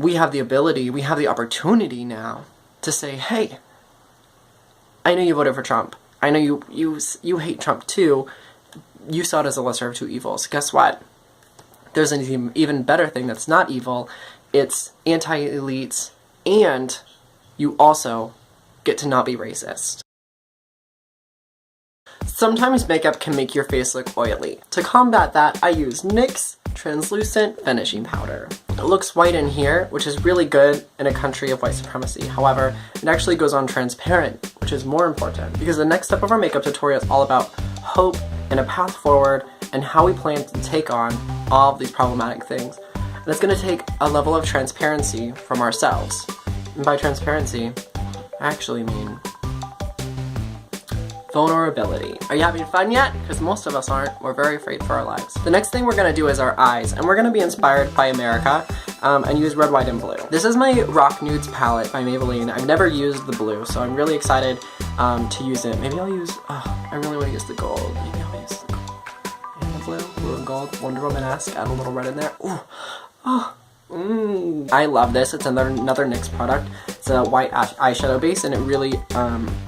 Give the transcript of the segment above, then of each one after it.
we have the ability, we have the opportunity now to say, hey, I know you voted for Trump. I know you hate Trump too. You saw it as a lesser of two evils. Guess what? There's an even better thing that's not evil. It's anti-elites, and you also get to not be racist. Sometimes makeup can make your face look oily. To combat that, I use NYX Translucent Finishing Powder. It looks white in here, which is really good in a country of white supremacy. However, it actually goes on transparent, which is more important, because the next step of our makeup tutorial is all about hope and a path forward and how we plan to take on all of these problematic things. And it's going to take a level of transparency from ourselves. And by transparency, I actually mean vulnerability. Are you having fun yet? Because most of us aren't. We're very afraid for our lives. The next thing we're going to do is our eyes, and we're going to be inspired by America and use red, white, and blue. This is my Rock Nudes palette by Maybelline. I've never used the blue, so I'm really excited to use it. Maybe I'll use, I really want to use the gold. Maybe I'll use the gold and the blue and gold. Wonder Woman-esque, add a little red in there. Ooh. Oh. I love this. It's another NYX product. It's a white eyeshadow base, and it really,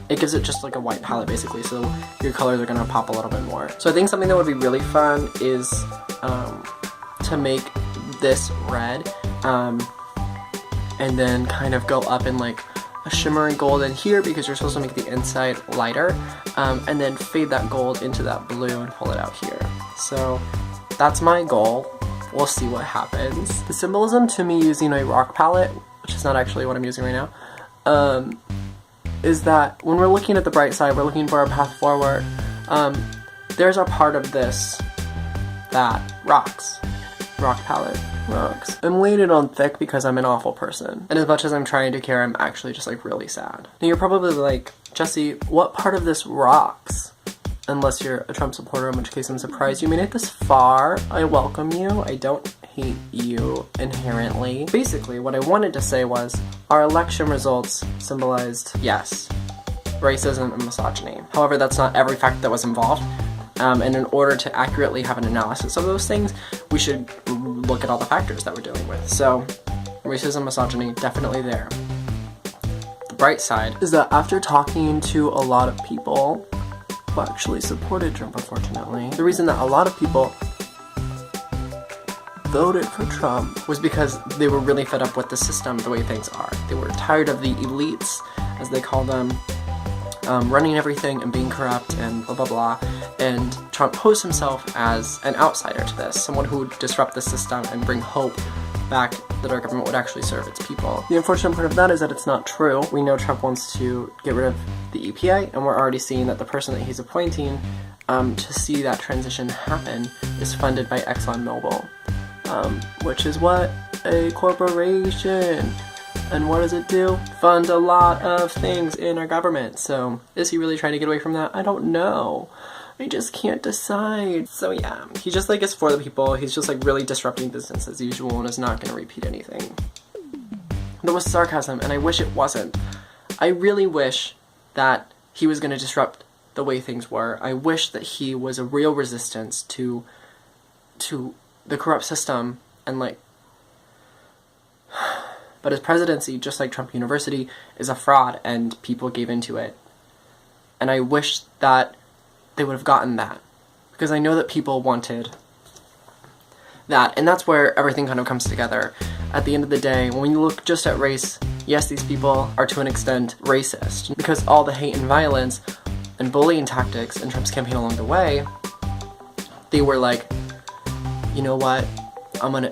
it gives it just like a white palette basically, so your colors are gonna pop a little bit more. So I think something that would be really fun is to make this red, and then kind of go up in like a shimmering gold in here, because you're supposed to make the inside lighter, and then fade that gold into that blue and pull it out here. So that's my goal. We'll see what happens. The symbolism to me using a rock palette, which is not actually what I'm using right now, is that when we're looking at the bright side, we're looking for our path forward, there's a part of this that rocks. Rock palette rocks. I'm laying it on thick because I'm an awful person. And as much as I'm trying to care, I'm actually just like really sad. Now you're probably like, Jesse, what part of this rocks? Unless you're a Trump supporter, in which case I'm surprised you made it this far. I welcome you. I don't hate you inherently. Basically, what I wanted to say was, our election results symbolized, yes, racism and misogyny. However, that's not every fact that was involved. And in order to accurately have an analysis of those things, we should look at all the factors that we're dealing with. So, racism, misogyny, definitely there. The bright side is that after talking to a lot of people who actually supported Trump, unfortunately, the reason that a lot of people voted for Trump was because they were really fed up with the system, the way things are. They were tired of the elites, as they call them, running everything and being corrupt and blah blah blah, and Trump posed himself as an outsider to this, someone who would disrupt the system and bring hope back that our government would actually serve its people. The unfortunate part of that is that it's not true. We know Trump wants to get rid of the EPA, and we're already seeing that the person that he's appointing to see that transition happen is funded by ExxonMobil, which is what? A corporation. And what does it do? Fund a lot of things in our government. So, is he really trying to get away from that? I don't know. I just can't decide. So yeah, he just like is for the people. He's just like really disrupting business as usual and is not going to repeat anything. That was sarcasm, and I wish it wasn't. I really wish that he was going to disrupt the way things were. I wish that he was a real resistance to the corrupt system, and like, but his presidency, just like Trump University, is a fraud and people gave into it. And I wish that they would have gotten that, because I know that people wanted that, and that's where everything kind of comes together. At the end of the day, when you look just at race, yes, these people are to an extent racist, because all the hate and violence and bullying tactics in Trump's campaign along the way, they were like, you know what, I'm gonna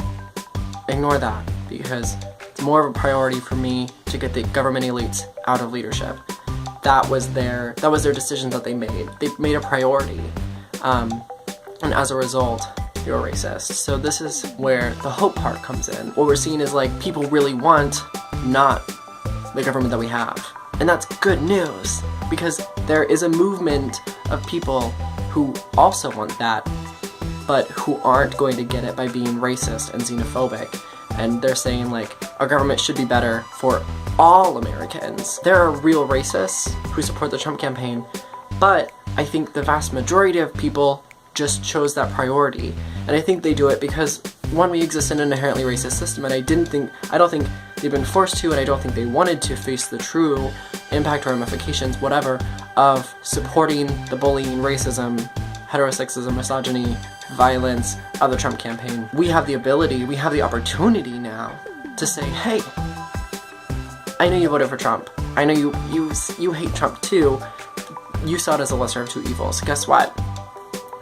ignore that, because it's more of a priority for me to get the government elites out of leadership. That was their decision that they made. They made a priority, and as a result, they were racist. So this is where the hope part comes in. What we're seeing is like people really want not the government that we have, and that's good news, because there is a movement of people who also want that, but who aren't going to get it by being racist and xenophobic. And they're saying like, our government should be better for all Americans. There are real racists who support the Trump campaign, but I think the vast majority of people just chose that priority. And I think they do it because one, we exist in an inherently racist system, and I don't think they've been forced to, and I don't think they wanted to face the true impact or ramifications, whatever, of supporting the bullying, racism, heterosexism, misogyny, violence of the Trump campaign. We have the ability, we have the opportunity now to say, hey, I know you voted for Trump. I know you hate Trump too. You saw it as a lesser of two evils. Guess what?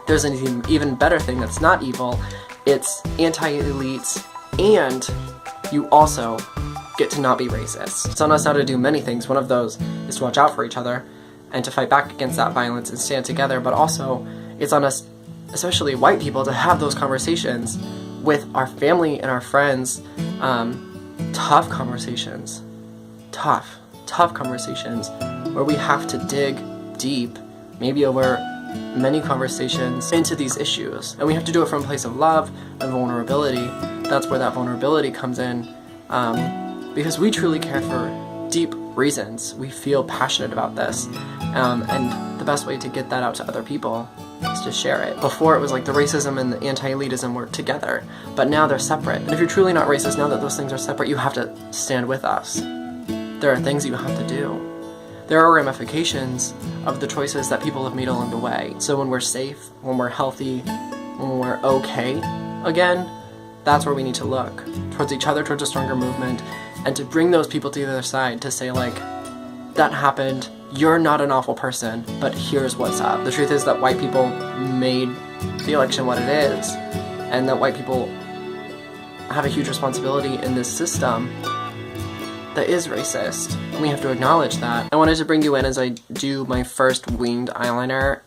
There's an even better thing that's not evil. It's anti-elites, and you also get to not be racist. It's on us how to do many things. One of those is to watch out for each other and to fight back against that violence and stand together, but also it's on us, especially white people, to have those conversations with our family and our friends. Tough conversations. Tough conversations where we have to dig deep, maybe over many conversations, into these issues. And we have to do it from a place of love and vulnerability. That's where that vulnerability comes in, because we truly care for deep reasons. We feel passionate about this, and the best way to get that out to other people is to share it. Before, it was like the racism and the anti-elitism were together, but now they're separate. And if you're truly not racist, now that those things are separate, you have to stand with us. There are things you have to do. There are ramifications of the choices that people have made along the way. So when we're safe, when we're healthy, when we're okay again, that's where we need to look. Towards each other, towards a stronger movement, and to bring those people to the other side to say, like, that happened, you're not an awful person, but here's what's up. The truth is that white people made the election what it is, and that white people have a huge responsibility in this system that is racist, and we have to acknowledge that. I wanted to bring you in as I do my first winged eyeliner,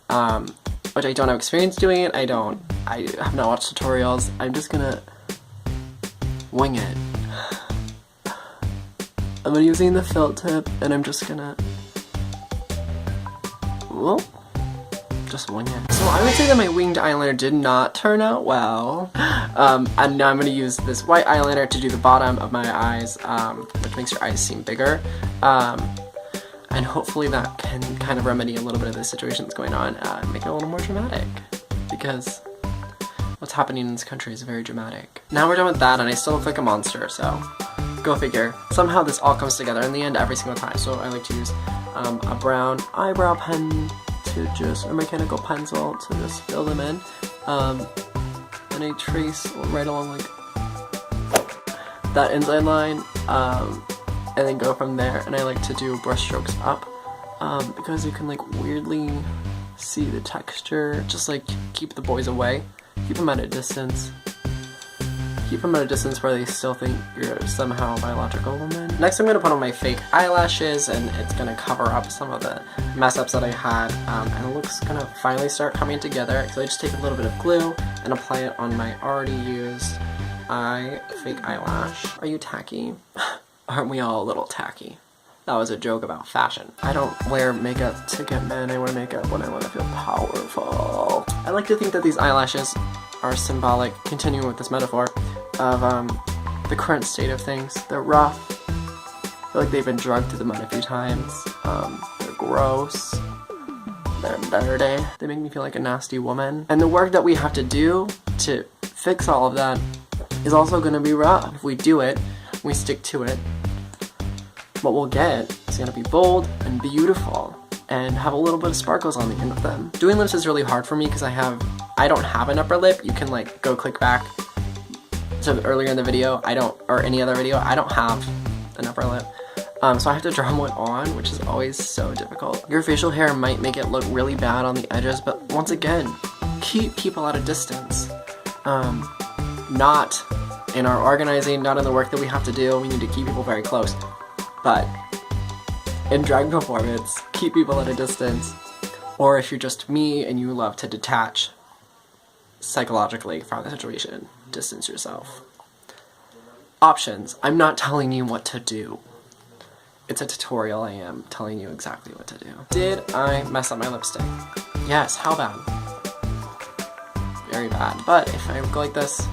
which I don't have experience doing. I have not watched tutorials. I'm just gonna wing it. I'm using the felt tip, and I'm just gonna, well, just wing it. So I would say that my winged eyeliner did not turn out well. And now I'm going to use this white eyeliner to do the bottom of my eyes, which makes your eyes seem bigger. And hopefully that can kind of remedy a little bit of the situation that's going on, and make it a little more dramatic. Because what's happening in this country is very dramatic. Now we're done with that, and I still look like a monster, so go figure. Somehow this all comes together in the end every single time. So I like to use a brown eyebrow pen or mechanical pencil to just fill them in, and I trace right along like that inside line, and then go from there. And I like to do brush strokes up, because you can like weirdly see the texture. Just like keep the boys away, keep them at a distance. Keep them at a distance where they still think you're somehow a biological woman. Next I'm going to put on my fake eyelashes, and it's going to cover up some of the mess ups that I had, and the look's going to finally start coming together. So I just take a little bit of glue and apply it on my already used fake eyelash. Are you tacky? Aren't we all a little tacky? That was a joke about fashion. I don't wear makeup to get men, I wear makeup when I want to feel powerful. I like to think that these eyelashes are symbolic, continuing with this metaphor, of the current state of things. They're rough. I feel like they've been drugged through the mud a few times. They're gross. They're dirty. They make me feel like a nasty woman. And the work that we have to do to fix all of that is also going to be rough. If we do it, we stick to it, what we'll get is going to be bold and beautiful and have a little bit of sparkles on the end of them. Doing lips is really hard for me because I don't have an upper lip. You can like go click back to earlier in the video, or any other video, I don't have an upper lip. So I have to draw one on, which is always so difficult. Your facial hair might make it look really bad on the edges, but once again, keep people at a distance. Not in our organizing, not in the work that we have to do. We need to keep people very close. But in drag performance, keep people at a distance. Or if you're just me and you love to detach psychologically from the situation, distance yourself. Options. I'm not telling you what to do. It's a tutorial. I am telling you exactly what to do. Did I mess up my lipstick? Yes, how bad? Very bad. But if I go like this,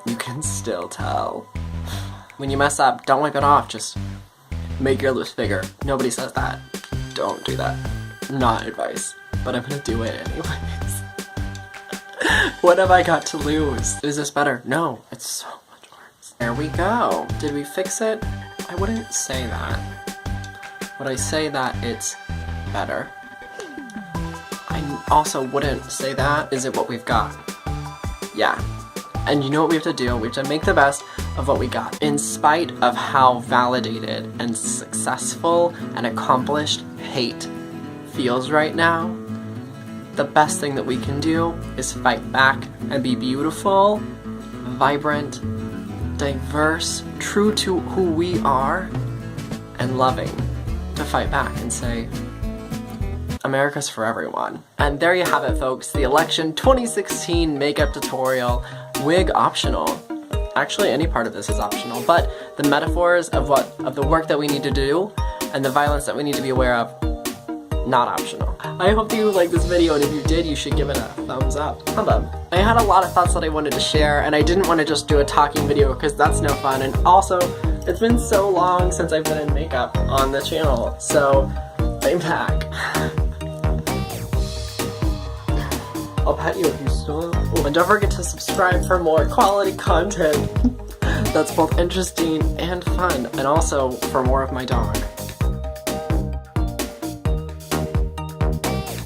you can still tell. When you mess up, don't wipe it off, just make your lips bigger. Nobody says that. Don't do that. Not advice, but I'm gonna do it anyways. What have I got to lose? Is this better? No, it's so much worse. There we go. Did we fix it? I wouldn't say that. Would I say that it's better? I also wouldn't say that. Is it what we've got? Yeah. And you know what we have to do? We have to make the best of what we got. In spite of how validated and successful and accomplished hate feels right now, the best thing that we can do is fight back and be beautiful, vibrant, diverse, true to who we are, and loving. To fight back and say, America's for everyone. And there you have it, folks. The election 2016 makeup tutorial, wig optional. Actually, any part of this is optional, but the metaphors of the work that we need to do and the violence that we need to be aware of, not optional. I hope you liked this video, and if you did, you should give it a thumbs up. Hubbub. I had a lot of thoughts that I wanted to share, and I didn't want to just do a talking video because that's no fun, and also, it's been so long since I've been in makeup on the channel, so I'm back. I'll pet you if you stop. Oh, and don't forget to subscribe for more quality content that's both interesting and fun, and also for more of my dog.